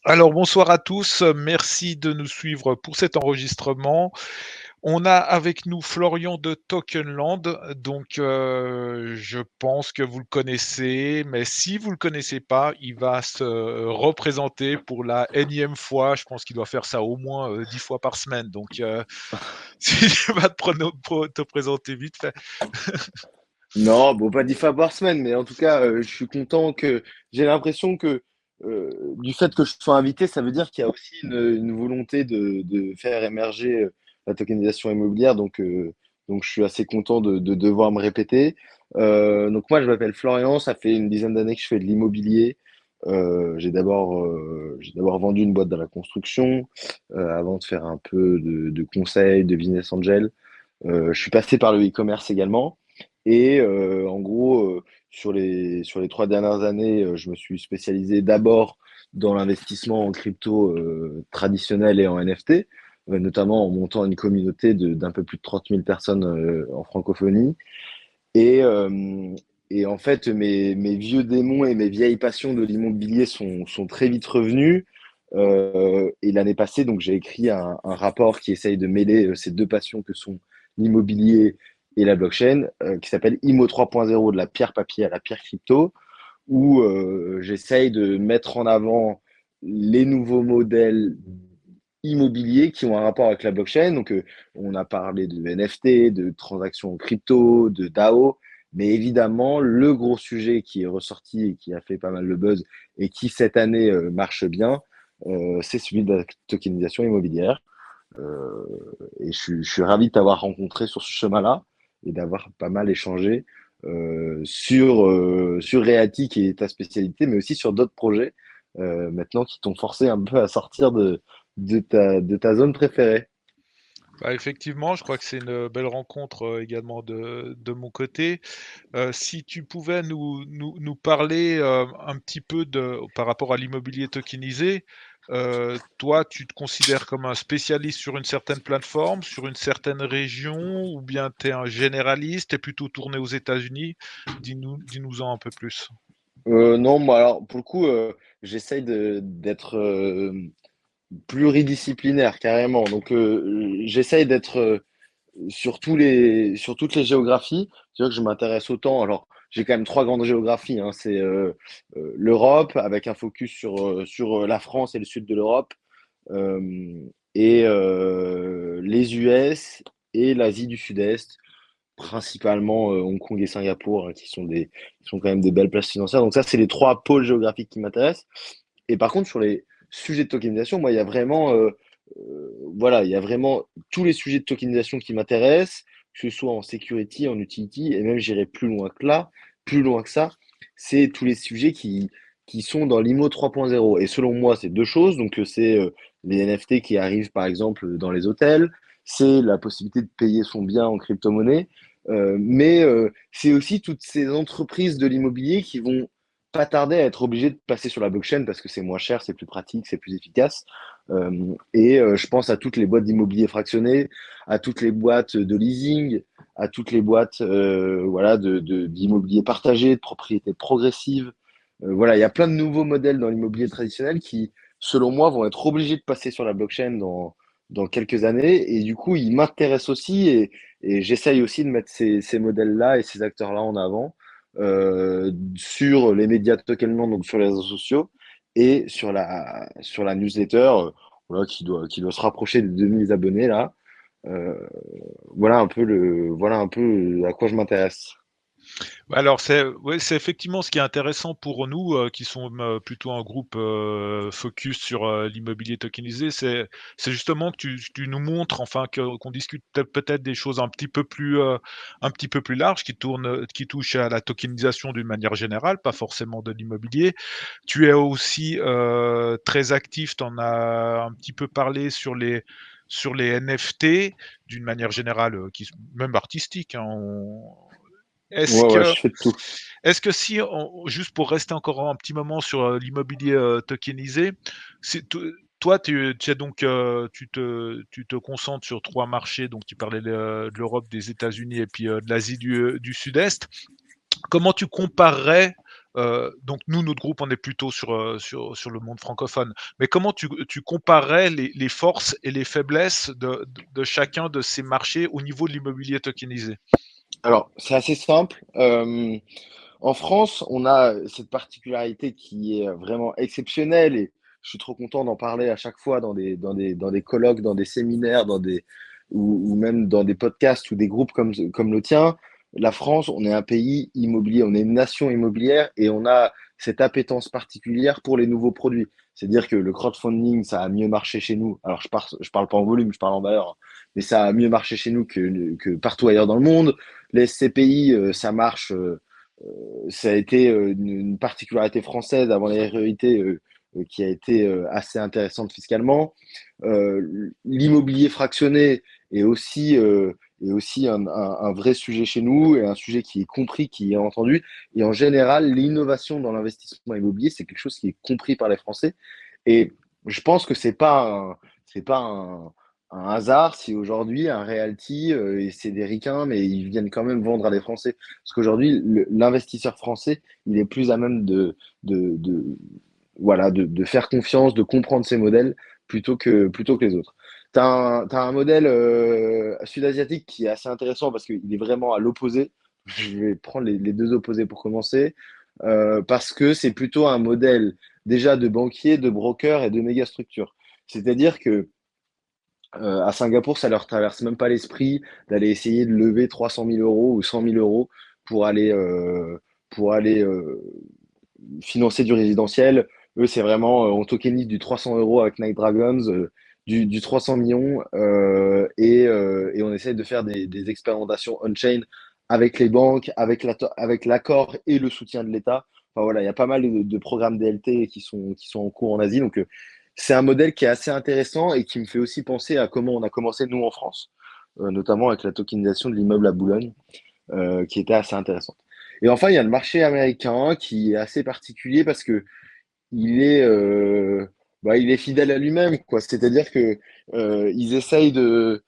Alors bonsoir à tous, merci de nous suivre pour cet enregistrement. On a avec nous Florian de Tokenland, donc je pense que vous le connaissez, mais si vous le connaissez pas, il va se représenter pour la énième fois. Je pense qu'il doit faire ça au moins, 10 fois par semaine, donc si tu vas te présenter vite fait. Non, bon, pas 10 fois par semaine, mais en tout cas, je suis content que j'ai l'impression que du fait que je sois invité, ça veut dire qu'il y a aussi une volonté de faire émerger la tokenisation immobilière. Donc, je suis assez content de devoir me répéter. Donc, moi, je m'appelle Florian, ça fait une dizaine d'années que je fais de l'immobilier. J'ai d'abord vendu une boîte dans la construction avant de faire un peu de conseil, de business angel. Je suis passé par le e-commerce également. Et en gros, sur les 3 dernières années, je me suis spécialisé d'abord dans l'investissement en crypto traditionnel et en NFT, notamment en montant une communauté d'un peu plus de 30 000 personnes en francophonie. Et, euh, et en fait, mes vieux démons et mes vieilles passions de l'immobilier sont très vite revenus. Et l'année passée, donc, j'ai écrit un rapport qui essaye de mêler ces deux passions que sont l'immobilier et la blockchain, qui s'appelle IMO 3.0, de la pierre papier à la pierre crypto, où j'essaye de mettre en avant les nouveaux modèles immobiliers qui ont un rapport avec la blockchain. Donc, on a parlé de NFT, de transactions crypto, de DAO, mais évidemment, le gros sujet qui est ressorti et qui a fait pas mal de buzz et qui cette année marche bien, c'est celui de la tokenisation immobilière. Euh, et je suis ravi de t'avoir rencontré sur ce chemin-là et d'avoir pas mal échangé sur Reati, qui est ta spécialité, mais aussi sur d'autres projets maintenant qui t'ont forcé un peu à sortir de ta zone préférée. Bah, effectivement, je crois que c'est une belle rencontre, également de mon côté. Si tu pouvais nous parler, un petit peu par rapport à l'immobilier tokenisé, toi, tu te considères comme un spécialiste sur une certaine plateforme, sur une certaine région ou bien tu es un généraliste, tu es plutôt tourné aux États-Unis? Dis-nous-en un peu plus. Non, moi, alors, pour le coup, j'essaye d'être pluridisciplinaire, carrément. Donc, j'essaye d'être sur toutes les géographies. C'est-à-dire que je m'intéresse autant. Alors, j'ai quand même trois grandes géographies, hein. C'est l'Europe, avec un focus sur la France et le sud de l'Europe, euh, et les US et l'Asie du Sud-Est, principalement Hong Kong et Singapour, hein, qui sont quand même des belles places financières. Donc ça, c'est les trois pôles géographiques qui m'intéressent. Et par contre, sur les sujets de tokenisation, moi, voilà, il y a vraiment tous les sujets de tokenisation qui m'intéressent, que ce soit en security, en utility, et même j'irai plus loin que ça, c'est tous les sujets qui sont dans l'IMO 3.0. Et selon moi, c'est deux choses. Donc, c'est les NFT qui arrivent, par exemple, dans les hôtels, c'est la possibilité de payer son bien en crypto-monnaie, mais c'est aussi toutes ces entreprises de l'immobilier qui vont pas tarder à être obligé de passer sur la blockchain parce que c'est moins cher, c'est plus pratique, c'est plus efficace. Je pense à toutes les boîtes d'immobilier fractionné, à toutes les boîtes de leasing, à toutes les boîtes voilà, d'immobilier partagé, de propriété progressive. Voilà, il y a plein de nouveaux modèles dans l'immobilier traditionnel qui, selon moi, vont être obligés de passer sur la blockchain dans quelques années. Et du coup, ils m'intéressent aussi et j'essaye aussi de mettre ces modèles-là et ces acteurs-là en avant sur les médias totalement, donc sur les réseaux sociaux et sur la newsletter, voilà, qui doit se rapprocher des 2000 abonnés là. Euh, voilà un peu à quoi je m'intéresse. Alors c'est ouais, c'est effectivement ce qui est intéressant pour nous, qui sommes, plutôt un groupe, focus sur, l'immobilier tokenisé, c'est justement que tu nous montres, enfin qu'on discute peut-être des choses un petit peu plus larges qui touchent à la tokenisation d'une manière générale, pas forcément de l'immobilier. Tu es aussi, très actif, tu en as un petit peu parlé sur les NFT d'une manière générale, même artistique, hein, on est-ce Ouais, ouais, que je fais de tout. est-ce que si on juste pour rester encore un petit moment sur, l'immobilier, tokenisé, c'est toi tu es donc, tu te concentres sur 3 marchés, donc tu parlais de l'Europe, des États-Unis et puis, de l'Asie du Sud-Est. Comment tu comparerais, Donc nous, notre groupe, on est plutôt sur le monde francophone. Mais comment tu comparerais les forces et les faiblesses de chacun de ces marchés au niveau de l'immobilier tokenisé? Alors, c'est assez simple. En France, on a cette particularité qui est vraiment exceptionnelle et je suis trop content d'en parler à chaque fois dans des colloques, dans des séminaires, ou même dans des podcasts ou des groupes comme le tien. La France, on est un pays immobilier, on est une nation immobilière et on a cette appétence particulière pour les nouveaux produits. C'est-à-dire que le crowdfunding, ça a mieux marché chez nous. Alors, je parle pas en volume, je parle en valeur, mais ça a mieux marché chez nous que partout ailleurs dans le monde. Les SCPI, ça marche. Ça a été une particularité française avant les REIT qui a été assez intéressante fiscalement. L'immobilier fractionné est aussi un vrai sujet chez nous et un sujet qui est compris, qui est entendu. Et en général, l'innovation dans l'investissement immobilier, c'est quelque chose qui est compris par les Français. Et je pense que c'est pas un hasard si aujourd'hui un realty, et c'est des ricains, mais ils viennent quand même vendre à des Français. Parce qu'aujourd'hui, l'investisseur français, il est plus à même voilà, de faire confiance, de comprendre ces modèles plutôt que les autres. T'as un modèle sud-asiatique qui est assez intéressant parce qu'il est vraiment à l'opposé. Je vais prendre les deux opposés pour commencer. Parce que c'est plutôt un modèle déjà de banquier, de broker et de méga structure. C'est-à-dire que à Singapour, ça leur traverse même pas l'esprit d'aller essayer de lever 300 000 euros ou 100 000 euros pour aller financer du résidentiel. Eux, c'est vraiment, on tokenise du 300 euros avec Night Dragons, du 300 millions, et on essaie de faire des expérimentations on-chain avec les banques, avec l'accord et le soutien de l'État. Enfin voilà, il y a pas mal de programmes DLT qui sont en cours en Asie. Donc, c'est un modèle qui est assez intéressant et qui me fait aussi penser à comment on a commencé nous en France, notamment avec la tokenisation de l'immeuble à Boulogne, qui était assez intéressante. Et enfin, il y a le marché américain qui est assez particulier parce que il est fidèle à lui-même, quoi. C'est-à-dire que ils essayent de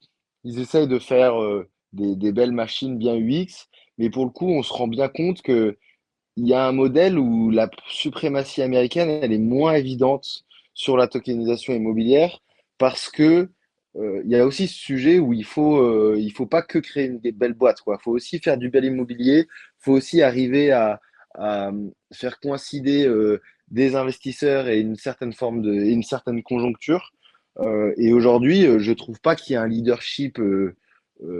faire des belles machines bien UX, mais pour le coup, on se rend bien compte que il y a un modèle où la suprématie américaine, elle est moins évidente sur la tokenisation immobilière parce que il y a aussi ce sujet où il faut pas que créer des belles boîtes, quoi. Il faut aussi faire du bel immobilier, il faut aussi arriver à faire coïncider des investisseurs et une certaine conjoncture. Et aujourd'hui, je trouve pas qu'il y ait un leadership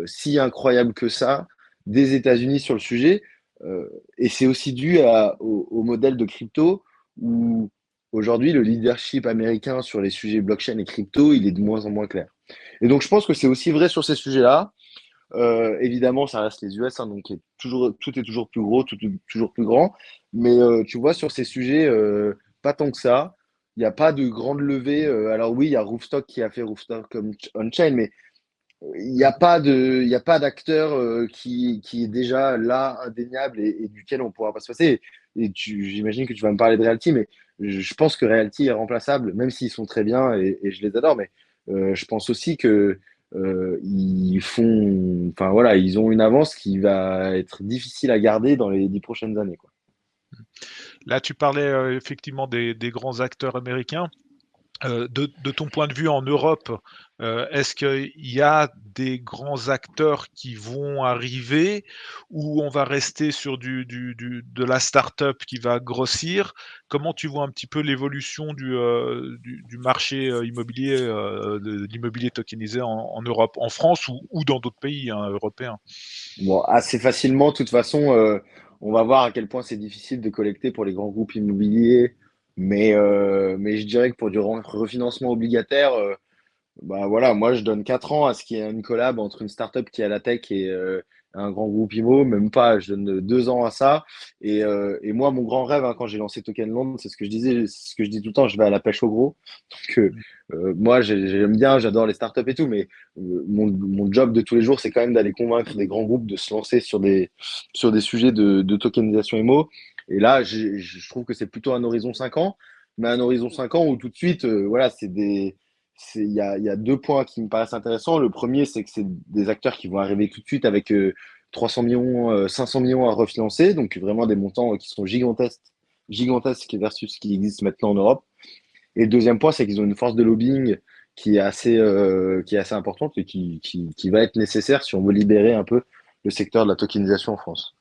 si incroyable que ça des États-Unis sur le sujet. Et c'est aussi dû au modèle de crypto où aujourd'hui le leadership américain sur les sujets blockchain et crypto, il est de moins en moins clair. Et donc je pense que c'est aussi vrai sur ces sujets-là. Évidemment, ça reste les US, hein, donc tout est toujours plus gros, tout est toujours plus grand. Mais tu vois, sur ces sujets, pas tant que ça. Il n'y a pas de grande levée. Alors oui, il y a Roofstock qui a fait Roofstock comme on-chain, mais il y a pas d'acteur qui est déjà là, indéniable et duquel on pourra pas se passer. Et j'imagine que tu vas me parler de Realty, mais je pense que Realty est remplaçable, même s'ils sont très bien et je les adore. Mais je pense aussi que enfin voilà, ils ont une avance qui va être difficile à garder dans les 10 prochaines années, quoi. Là, tu parlais, effectivement des grands acteurs américains. De ton point de vue en Europe, est-ce qu'il y a des grands acteurs qui vont arriver ou on va rester sur de la start-up qui va grossir? Comment tu vois un petit peu l'évolution du marché, immobilier, de l'immobilier tokenisé en Europe? En France ou dans d'autres pays, hein, européens? Bon, assez facilement, de toute façon, on va voir à quel point c'est difficile de collecter pour les grands groupes immobiliers. Mais je dirais que pour du refinancement obligataire, bah voilà, moi je donne 4 ans à ce qu'il y ait une collab entre une startup qui a la tech et un grand groupe IMO, même pas, je donne 2 ans à ça. Et moi, mon grand rêve, hein, quand j'ai lancé Token Land, c'est ce que je disais, c'est ce que je dis tout le temps, je vais à la pêche au gros. Donc, moi, j'aime bien, j'adore les startups et tout, mais mon job de tous les jours, c'est quand même d'aller convaincre des grands groupes de se lancer sur des sujets de tokenisation IMO. Et là, je trouve que c'est plutôt un horizon 5 ans, mais un horizon 5 ans où tout de suite, voilà, il y a 2 points qui me paraissent intéressants. Le premier, c'est que c'est des acteurs qui vont arriver tout de suite avec 300 millions, 500 millions à refinancer, donc vraiment des montants qui sont gigantesques gigantesque versus ce qui existe maintenant en Europe. Et le deuxième point, c'est qu'ils ont une force de lobbying qui est assez importante et qui va être nécessaire si on veut libérer un peu le secteur de la tokenisation en France.